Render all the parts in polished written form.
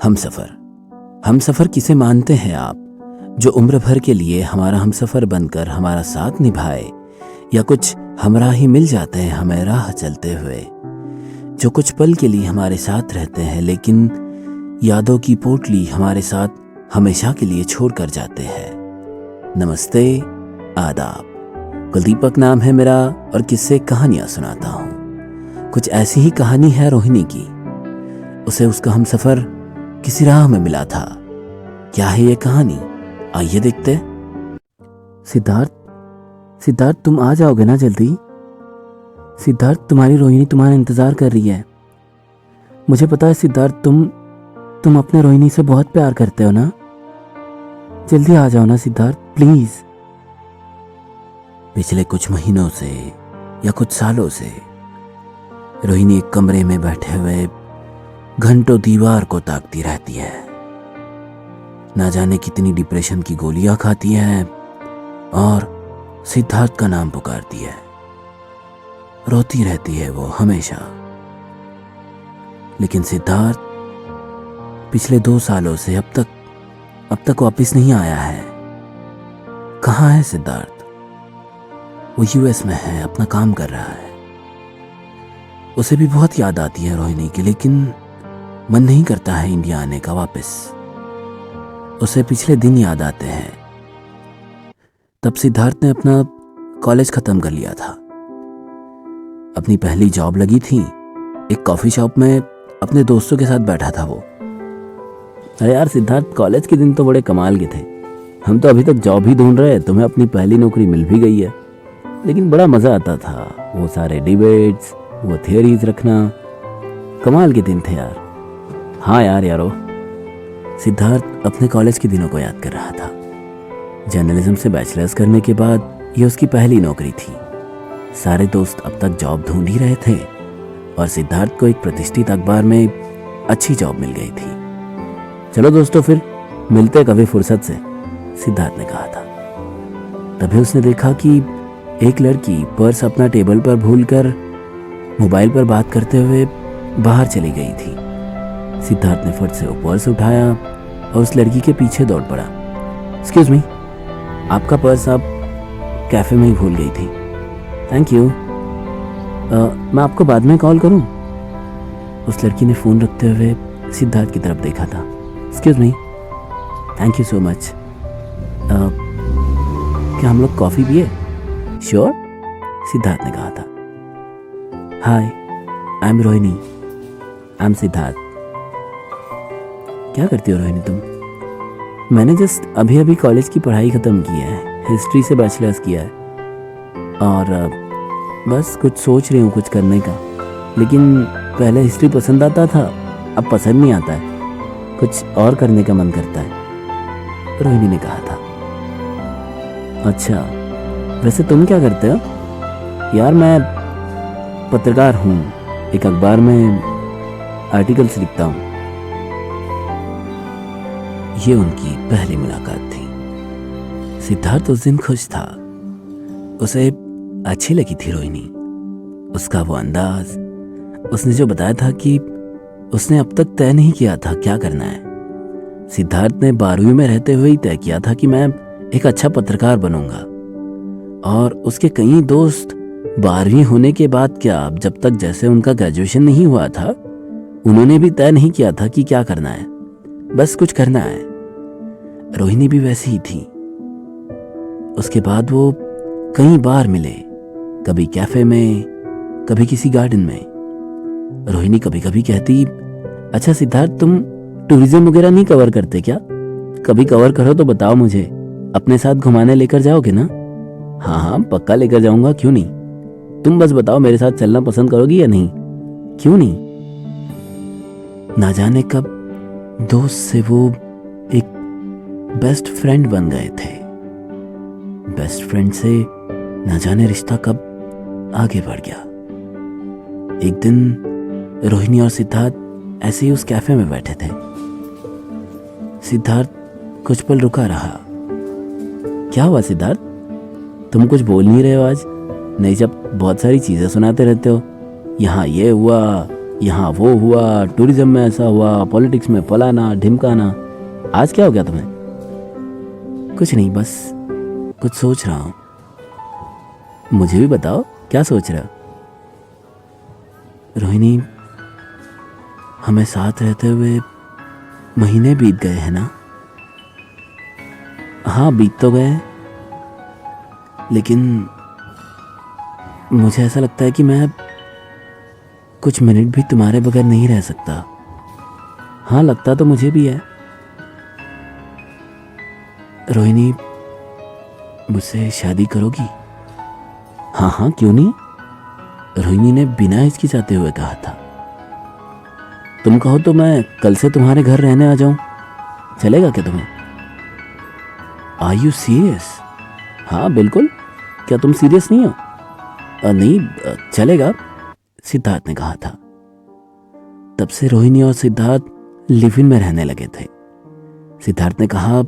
हमसफ़र किसे मानते हैं आप, जो उम्र भर के लिए हमारा हमसफ़र बनकर हमारा साथ निभाए, या कुछ हमराही मिल जाते हैं हमें राह चलते हुए, जो कुछ पल के लिए हमारे साथ रहते हैं लेकिन यादों की पोटली हमारे साथ हमेशा के लिए छोड़ कर जाते हैं। नमस्ते, आदाब। कुलदीपक नाम है मेरा और किस्से कहानियाँ सुनाता हूँ। कुछ ऐसी ही कहानी है रोहिणी की। उसे उसका हमसफ़र किसी राह में मिला था। क्या है ये कहानी, आइए देखते। सिद्धार्थ तुम आ जाओगे ना जल्दी? सिद्धार्थ, तुम्हारी रोहिणी तुम्हारा इंतज़ार कर रही है। मुझे पता है सिद्धार्थ, तुम अपने रोहिणी से बहुत प्यार करते हो ना। जल्दी आ जाओ ना सिद्धार्थ, प्लीज़। पिछले कुछ महीनों से या कुछ सालों से रोहिणी एक कमरे में बैठे हुए घंटों दीवार को ताकती रहती है। ना जाने कितनी डिप्रेशन की गोलियां खाती है और सिद्धार्थ का नाम पुकारती है। रोती रहती है वो हमेशा। लेकिन सिद्धार्थ पिछले 2 सालों से अब तक वापस नहीं आया है। कहाँ है सिद्धार्थ? वो यूएस में है, अपना काम कर रहा है। उसे भी बहुत याद आती है रोहिणी की, लेकिन मन नहीं करता है इंडिया आने का वापस। उसे पिछले दिन याद आते हैं। तब सिद्धार्थ ने अपना कॉलेज खत्म कर लिया था। अपनी पहली जॉब लगी थी। एक कॉफी शॉप में अपने दोस्तों के साथ बैठा था वो। अरे यार सिद्धार्थ, कॉलेज के दिन तो बड़े कमाल के थे। हम तो अभी तक जॉब ही ढूंढ रहे हैं, तुम्हें अपनी पहली नौकरी मिल भी गई है। लेकिन बड़ा मज़ा आता था, वो सारे डिबेट्स, वो थियरीज रखना। कमाल के दिन थे यार। हाँ यारो। सिद्धार्थ अपने कॉलेज के दिनों को याद कर रहा था। जर्नलिज्म से बैचलर्स करने के बाद ये उसकी पहली नौकरी थी। सारे दोस्त अब तक जॉब ढूंढ ही रहे थे और सिद्धार्थ को एक प्रतिष्ठित अखबार में अच्छी जॉब मिल गई थी। चलो दोस्तों, फिर मिलते कभी फुर्सत से, सिद्धार्थ ने कहा था। तभी उसने देखा कि एक लड़की पर्स अपना टेबल पर भूलकर मोबाइल पर बात करते हुए बाहर चली गई थी। सिद्धार्थ ने फट से वो पर्स उठाया और उस लड़की के पीछे दौड़ पड़ा। एक्सक्यूज मी, आपका पर्स आप कैफे में ही भूल गई थी। Thank you. मैं आपको बाद में कॉल करूं? उस लड़की ने फ़ोन रखते हुए सिद्धार्थ की तरफ देखा था। Excuse me, thank you so much. क्या हम लोग कॉफ़ी पिए? श्योर, सिद्धार्थ ने कहा था। Hi, I am Rohini. I am Siddharth. क्या करती हो रोहिणी तुम? मैंने जस्ट अभी कॉलेज की पढ़ाई ख़त्म की है। हिस्ट्री से बैचलर्स किया है और बस कुछ सोच रही हूँ कुछ करने का। लेकिन पहले हिस्ट्री पसंद आता था, अब पसंद नहीं आता है। कुछ और करने का मन करता है, रोहिणी ने कहा था। अच्छा, वैसे तुम क्या करते हो? यार मैं पत्रकार हूँ, एक अखबार में आर्टिकल्स लिखता हूँ। ये उनकी पहली मुलाकात थी। सिद्धार्थ उस दिन खुश था। उसे अच्छी लगी थी रोहिणी, उसका वो अंदाज। उसने जो बताया था कि उसने अब तक तय नहीं किया था क्या करना है। सिद्धार्थ ने 12वीं में रहते हुए ही तय किया था कि मैं एक अच्छा पत्रकार बनूंगा। और उसके कई दोस्त 12वीं होने के बाद क्या, अब जब तक जैसे उनका ग्रेजुएशन नहीं हुआ था, उन्होंने भी तय नहीं किया था कि क्या करना है, बस कुछ करना है। रोहिणी भी वैसी ही थी। उसके बाद वो कई बार मिले, कभी कैफे में, कभी किसी गार्डन में। रोहिणी कभी कभी कहती, अच्छा सिद्धार्थ, तुम टूरिज्म वगैरह नहीं कवर करते क्या? कभी कवर करो तो बताओ मुझे, अपने साथ घुमाने लेकर जाओगे ना? हाँ, पक्का लेकर जाऊंगा, क्यों नहीं। तुम बस बताओ मेरे साथ चलना पसंद करोगी या नहीं? क्यों नहीं। ना जाने कब दोस्त से वो एक बेस्ट फ्रेंड बन गए थे। बेस्ट फ्रेंड से ना जाने रिश्ता कब आगे बढ़ गया। एक दिन रोहिणी और सिद्धार्थ ऐसे ही उस कैफे में बैठे थे। सिद्धार्थ कुछ पल रुका रहा। क्या हुआ सिद्धार्थ, तुम कुछ बोल नहीं रहे हो आज? नहीं, जब बहुत सारी चीज़ें सुनाते रहते हो, यहाँ ये हुआ, यहाँ वो हुआ, टूरिज्म में ऐसा हुआ, पॉलिटिक्स में फलाना ढिमकाना। आज क्या हो गया तुम्हें? कुछ नहीं, बस कुछ सोच रहा हूँ। मुझे भी बताओ, क्या सोच रहे हो? रोहिणी, हमें साथ रहते हुए महीने बीत गए हैं ना? हाँ, बीत तो गए, लेकिन मुझे ऐसा लगता है कि मैं कुछ मिनट भी तुम्हारे बगैर नहीं रह सकता। हाँ, लगता तो मुझे भी है। रोहिणी, मुझसे शादी करोगी? हाँ हाँ, क्यों नहीं, रोहिणी ने बिना हिचकिचाते हुए कहा था। तुम कहो तो मैं कल से तुम्हारे घर रहने आ जाऊं, चलेगा क्या तुम्हें? Are you serious? हाँ बिल्कुल, क्या तुम सीरियस नहीं हो? नहीं, चलेगा, सिद्धार्थ ने कहा था। तब से रोहिणी और सिद्धार्थ लिव इन में रहने लगे थे। सिद्धार्थ ने कहा,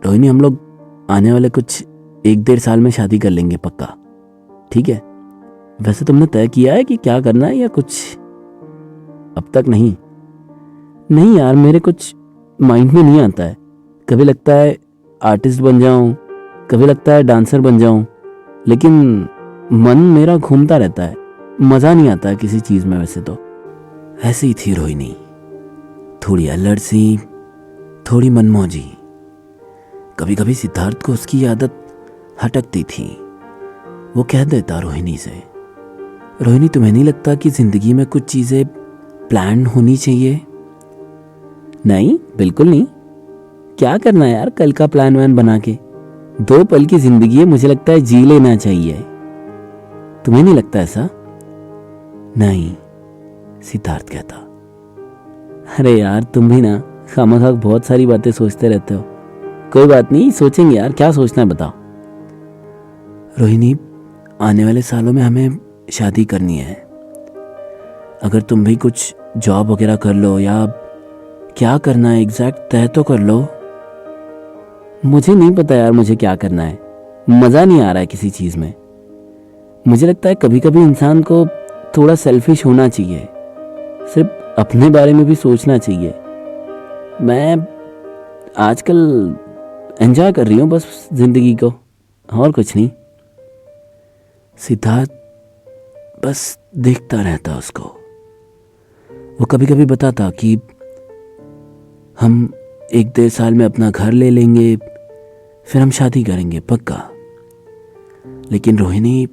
रोहिणी, हम लोग आने वाले कुछ 1-1.5 साल में शादी कर लेंगे, पक्का? ठीक है। वैसे तुमने तय किया है कि क्या करना है या कुछ? अब तक नहीं। नहीं यार, मेरे कुछ माइंड में नहीं आता है। कभी लगता है आर्टिस्ट बन जाऊं, कभी लगता है डांसर बन जाऊं, लेकिन मन मेरा घूमता रहता है, मजा नहीं आता है किसी चीज में। वैसे तो ऐसी ही थी रोहिणी, थोड़ी अल्लड़ सी, थोड़ी मनमौजी। कभी कभी सिद्धार्थ को उसकी आदत हटकती थी। वो कह देता रोहिणी से, रोहिणी, तुम्हें नहीं लगता कि जिंदगी में कुछ चीजें प्लान होनी चाहिए? नहीं, बिल्कुल नहीं। क्या करना है यार कल का प्लान वैन बना के? 2 पल की जिंदगी है, मुझे लगता है जी लेना चाहिए। तुम्हें नहीं लगता ऐसा? नहीं, सिद्धार्थ कहता। अरे यार, तुम भी ना खामखा बहुत सारी बातें सोचते रहते हो। कोई बात नहीं, सोचेंगे यार, क्या सोचना है बताओ। रोहिणी, आने वाले सालों में हमें शादी करनी है। अगर तुम भी कुछ जॉब वगैरह कर लो, या क्या करना है एग्जैक्ट तय तो कर लो। मुझे नहीं पता यार मुझे क्या करना है, मज़ा नहीं आ रहा है किसी चीज़ में। मुझे लगता है कभी कभी इंसान को थोड़ा सेल्फिश होना चाहिए, सिर्फ अपने बारे में भी सोचना चाहिए। मैं आजकल एंजॉय कर रही हूँ बस ज़िंदगी को, और कुछ नहीं। सिद्धार्थ बस देखता रहता उसको। वो कभी कभी बताता कि हम 1-1.5 साल में अपना घर ले लेंगे, फिर हम शादी करेंगे, पक्का। लेकिन रोहिणी,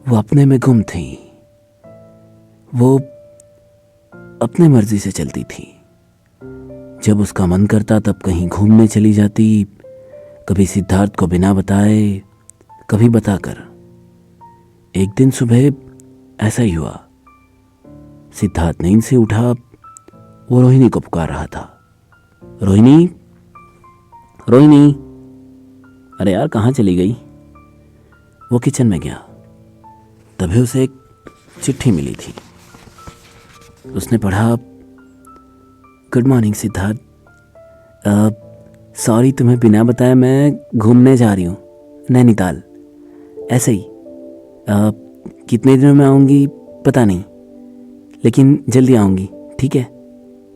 वो अपने में गुम थी। वो अपने मर्जी से चलती थी। जब उसका मन करता तब कहीं घूमने चली जाती, कभी सिद्धार्थ को बिना बताए, कभी बताकर। एक दिन सुबह ऐसा ही हुआ। सिद्धार्थ नींद से उठा, वो रोहिणी को पुकार रहा था। रोहिणी, रोहिणी। अरे यार, कहाँ चली गई? वो किचन में गया, तभी उसे एक चिट्ठी मिली थी। उसने पढ़ा, गुड मॉर्निंग सिद्धार्थ, सॉरी तुम्हें बिना बताए मैं घूमने जा रही हूँ नैनीताल, ऐसे ही। कितने दिनों में आऊँगी पता नहीं, लेकिन जल्दी आऊँगी, ठीक है?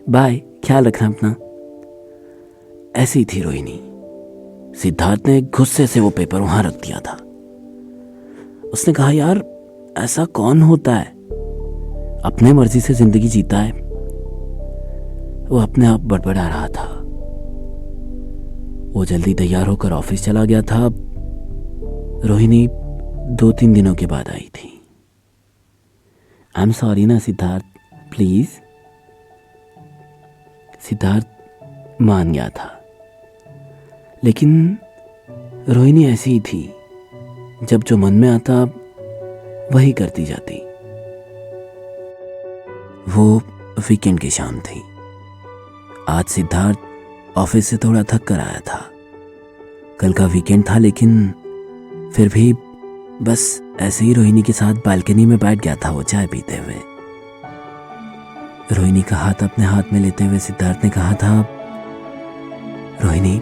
बाय, ख्याल रखना अपना। ऐसी थी रोहिणी। सिद्धार्थ ने गुस्से से वो पेपर वहां रख दिया था। उसने कहा, यार ऐसा कौन होता है, अपने मर्जी से जिंदगी जीता है? वो अपने आप बड़बड़ा रहा था। वो जल्दी तैयार होकर ऑफिस चला गया था। रोहिणी 2-3 दिनों के बाद आई थी। आई एम सॉरी ना सिद्धार्थ, प्लीज। सिद्धार्थ मान गया था, लेकिन रोहिणी ऐसी ही थी, जब जो मन में आता वही करती जाती। वो वीकेंड की शाम थी। आज सिद्धार्थ ऑफिस से थोड़ा थक कर आया था। कल का वीकेंड था, लेकिन फिर भी बस ऐसे ही रोहिणी के साथ बालकनी में बैठ गया था वो चाय पीते हुए। रोहिणी का हाथ अपने हाथ में लेते हुए सिद्धार्थ ने कहा था, रोहिणी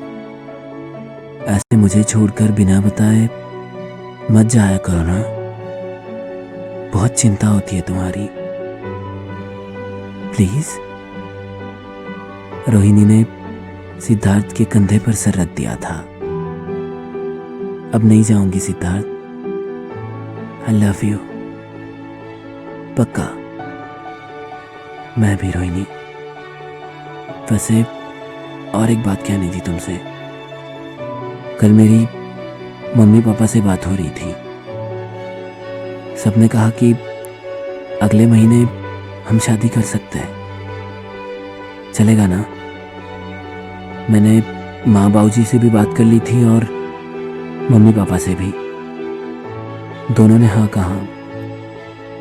ऐसे मुझे छोड़कर बिना बताए मत जाया करो ना, बहुत चिंता होती है तुम्हारी। प्लीज। रोहिणी ने सिद्धार्थ के कंधे पर सर रख दिया था। अब नहीं जाऊंगी सिद्धार्थ, आई लव यू। पक्का। मैं भी रोहिणी। वैसे और एक बात कहनी थी तुमसे। कल मेरी मम्मी पापा से बात हो रही थी। सबने कहा कि अगले महीने हम शादी कर सकते हैं। चलेगा ना? मैंने माँ बाबूजी से भी बात कर ली थी और मम्मी पापा से भी। दोनों ने हाँ कहा।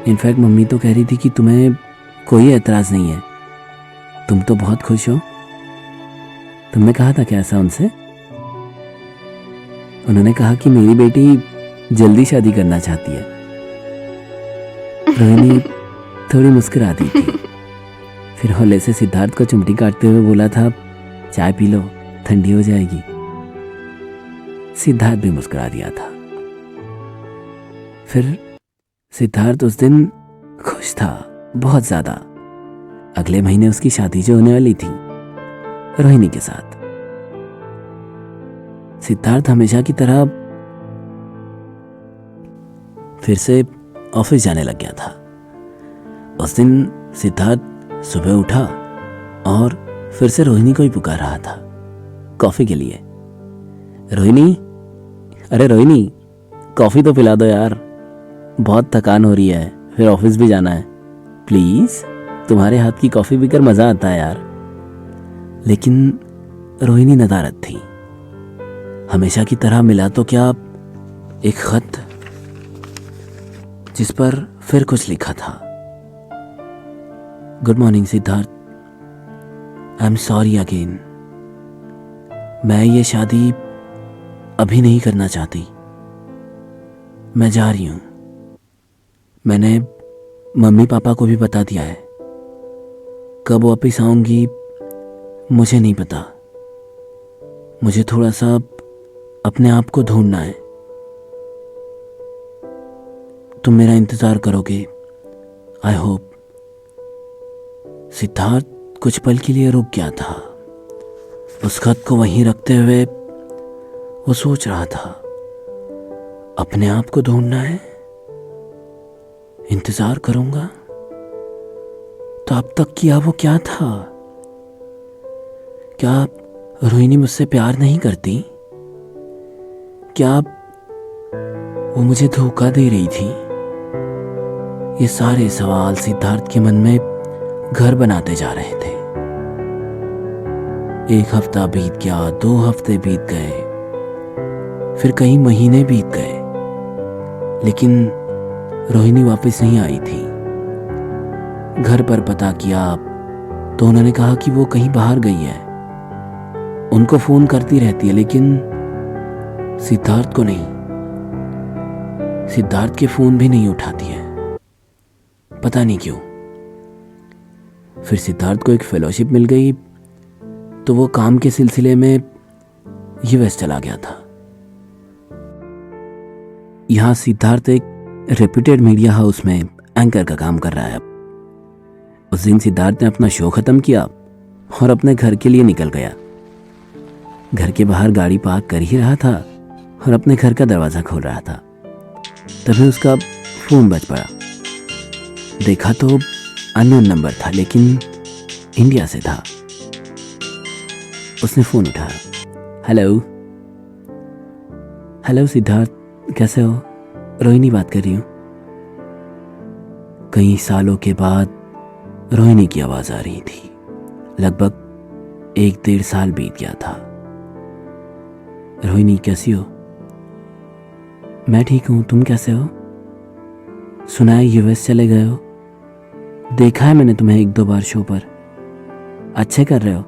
इनफैक्ट मम्मी तो कह रही थी कि तुम्हें कोई एतराज़ नहीं है, तुम तो बहुत खुश हो। तुमने कहा था क्या ऐसा उनसे? उन्होंने कहा कि मेरी बेटी जल्दी शादी करना चाहती है। रोहिणी थोड़ी मुस्कुराती थी। फिर हौले से सिद्धार्थ को चिमटी काटते हुए बोला था, चाय पी लो, ठंडी हो जाएगी। सिद्धार्थ भी मुस्कुरा दिया था। फिर सिद्धार्थ उस दिन खुश था, बहुत ज्यादा। अगले महीने उसकी शादी जो होने वाली थी रोहिणी के साथ। सिद्धार्थ हमेशा की तरह फिर से ऑफिस जाने लग गया था। उस दिन सिद्धार्थ सुबह उठा और फिर से रोहिणी को ही पुकार रहा था कॉफी के लिए। रोहिणी, अरे रोहिणी, कॉफी तो पिला दो यार, बहुत थकान हो रही है, फिर ऑफिस भी जाना है। प्लीज, तुम्हारे हाथ की कॉफी पीकर मजा आता है यार। लेकिन रोहिणी नदारद थी। हमेशा की तरह मिला तो क्या एक खत, जिस पर फिर कुछ लिखा था। Good morning Siddharth, I am sorry again. मैं ये शादी अभी नहीं करना चाहती। मैं जा रही हूं। मैंने मम्मी पापा को भी बता दिया है। कब वापस आऊंगी मुझे नहीं पता। मुझे थोड़ा सा अपने आप को ढूंढना है। तुम मेरा इंतजार करोगे, आई होप। सिद्धार्थ कुछ पल के लिए रुक गया था। उस खत को वहीं रखते हुए वो सोच रहा था, अपने आप को ढूंढना है, इंतजार करूंगा। तो अब तक किया वो क्या था? क्या रोहिणी मुझसे प्यार नहीं करती? क्या वो मुझे धोखा दे रही थी? ये सारे सवाल सिद्धार्थ के मन में घर बनाते जा रहे थे। एक हफ्ता बीत गया, 2 हफ्ते बीत गए, फिर कई महीने बीत गए, लेकिन रोहिणी वापस नहीं आई थी। घर पर पता किया तो उन्होंने कहा कि वो कहीं बाहर गई है। उनको फोन करती रहती है लेकिन सिद्धार्थ को नहीं। सिद्धार्थ के फोन भी नहीं उठाती है, पता नहीं क्यों। फिर सिद्धार्थ को एक फेलोशिप मिल गई तो वो काम के सिलसिले में यूएस चला गया था। यहां सिद्धार्थ एक रेप्यूटेड मीडिया हाउस में एंकर का काम कर रहा है। उस दिन सिद्धार्थ ने अपना शो खत्म किया और अपने घर के लिए निकल गया। घर के बाहर गाड़ी पार्क कर ही रहा था और अपने घर का दरवाजा खोल रहा था, तभी उसका फोन बज पड़ा। देखा तो अननोन नंबर था लेकिन इंडिया से था। उसने फोन उठाया। हेलो। हेलो सिद्धार्थ, कैसे हो? रोहिणी बात कर रही हूं। कई सालों के बाद रोहिणी की आवाज आ रही थी। लगभग 1-1.5 साल बीत गया था। रोहिणी कैसी हो? मैं ठीक हूं, तुम कैसे हो? सुना है यूएस चले गए हो। देखा है मैंने तुम्हें 1-2 बार शो पर। अच्छे कर रहे हो।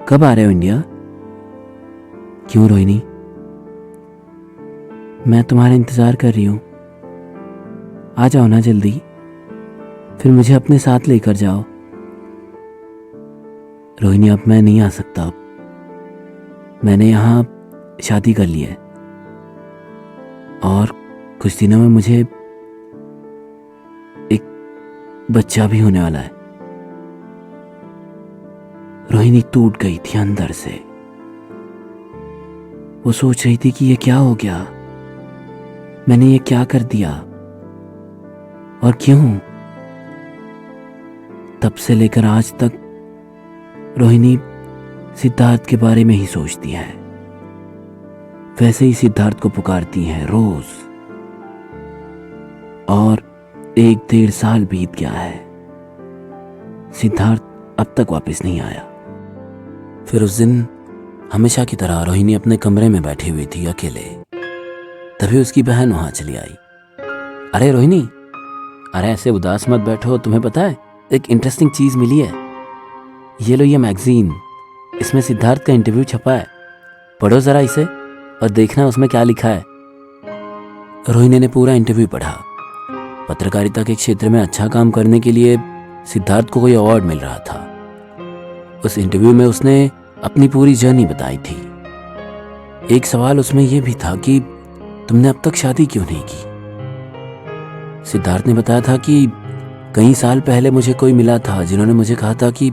कब आ रहे हो इंडिया? क्यों रोहिणी? मैं तुम्हारा इंतजार कर रही हूं। आ जाओ ना जल्दी, फिर मुझे अपने साथ लेकर जाओ। रोहिणी, अब मैं नहीं आ सकता। मैंने यहाँ शादी कर ली है और कुछ दिनों में मुझे एक बच्चा भी होने वाला है। रोहिणी टूट गई थी अंदर से। वो सोच रही थी कि ये क्या हो गया, मैंने ये क्या कर दिया और क्यों। तब से लेकर आज तक रोहिणी सिद्धार्थ के बारे में ही सोचती है। वैसे ही सिद्धार्थ को पुकारती है रोज। और 1-1.5 साल बीत गया है, सिद्धार्थ अब तक वापस नहीं आया। फिर उस दिन हमेशा की तरह रोहिणी अपने कमरे में बैठी हुई थी अकेले। तभी उसकी बहन वहां चली आई। अरे रोहिणी, अरे ऐसे उदास मत बैठो, तुम्हें पता है एक इंटरेस्टिंग चीज मिली है। ये लो ये मैगजीन, इसमें सिद्धार्थ का इंटरव्यू छपा है, पढ़ो जरा इसे और देखना उसमें क्या लिखा है। रोहिणी ने पूरा इंटरव्यू पढ़ा। पत्रकारिता के क्षेत्र में अच्छा काम करने के लिए सिद्धार्थ को कोई अवार्ड मिल रहा था। उस इंटरव्यू में उसने अपनी पूरी जर्नी बताई थी। एक सवाल उसमें यह भी था कि तुमने अब तक शादी क्यों नहीं की। सिद्धार्थ ने बताया था कि कई साल पहले मुझे कोई मिला था जिन्होंने मुझे कहा था कि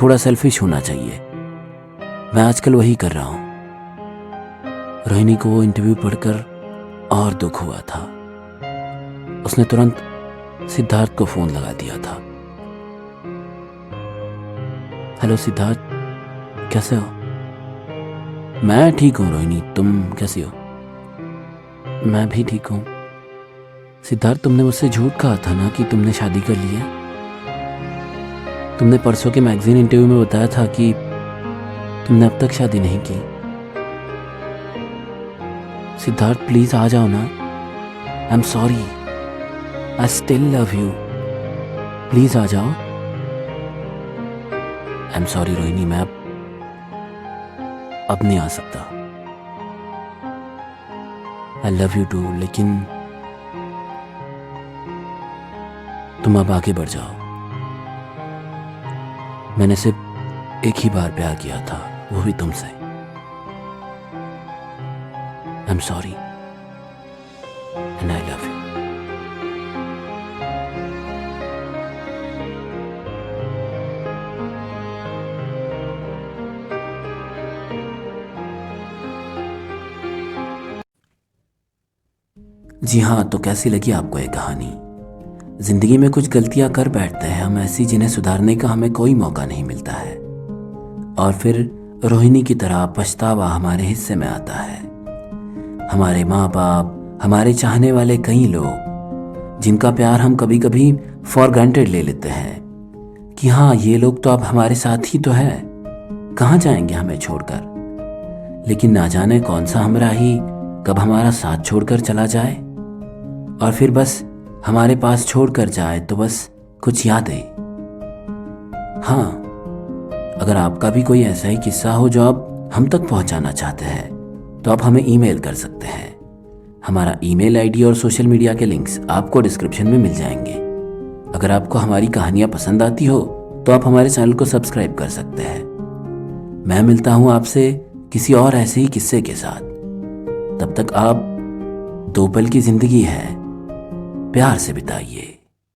थोड़ा सेल्फिश होना चाहिए। मैं आजकल वही कर रहा हूं। रोहिणी को वो इंटरव्यू पढ़कर और दुख हुआ था। उसने तुरंत सिद्धार्थ को फोन लगा दिया था। हेलो सिद्धार्थ, कैसे हो? मैं ठीक हूं रोहिणी, तुम कैसी हो? मैं भी ठीक हूं। सिद्धार्थ, तुमने मुझसे झूठ कहा था ना कि तुमने शादी कर ली है। तुमने परसों के मैगजीन इंटरव्यू में बताया था कि तुमने अब तक शादी नहीं की। सिद्धार्थ प्लीज आ जाओ ना। I am sorry, I still love you. Please आ जाओ। आई एम सॉरी रोहिणी, मैं अब नहीं आ सकता। आई लव यू टू, लेकिन तुम अब आगे बढ़ जाओ। मैंने सिर्फ एक ही बार प्यार किया था, वो भी तुमसे। I am sorry and I love you. जी हाँ, तो कैसी लगी आपको ये कहानी? जिंदगी में कुछ गलतियां कर बैठते हैं हम ऐसी, जिन्हें सुधारने का हमें कोई मौका नहीं मिलता है, और फिर रोहिणी की तरह पछतावा हमारे हिस्से में आता है। हमारे माँ बाप, हमारे चाहने वाले कई लोग, जिनका प्यार हम कभी कभी फॉर ग्रांटेड ले लेते हैं कि हाँ ये लोग तो अब हमारे साथ ही तो है, कहाँ जाएंगे हमें छोड़कर। लेकिन ना जाने कौन सा हमरा ही कब हमारा साथ छोड़कर चला जाए, और फिर बस हमारे पास छोड़कर जाए तो बस कुछ यादें। हाँ, अगर आपका भी कोई ऐसा ही किस्सा हो जो आप हम तक पहुंचाना चाहते हैं तो आप हमें ईमेल कर सकते हैं। हमारा ईमेल आईडी और सोशल मीडिया के लिंक्स आपको डिस्क्रिप्शन में मिल जाएंगे। अगर आपको हमारी कहानियां पसंद आती हो तो आप हमारे चैनल को सब्सक्राइब कर सकते हैं। मैं मिलता हूं आपसे किसी और ऐसे ही किस्से के साथ। तब तक आप 2 पल की जिंदगी है, प्यार से बिताइए।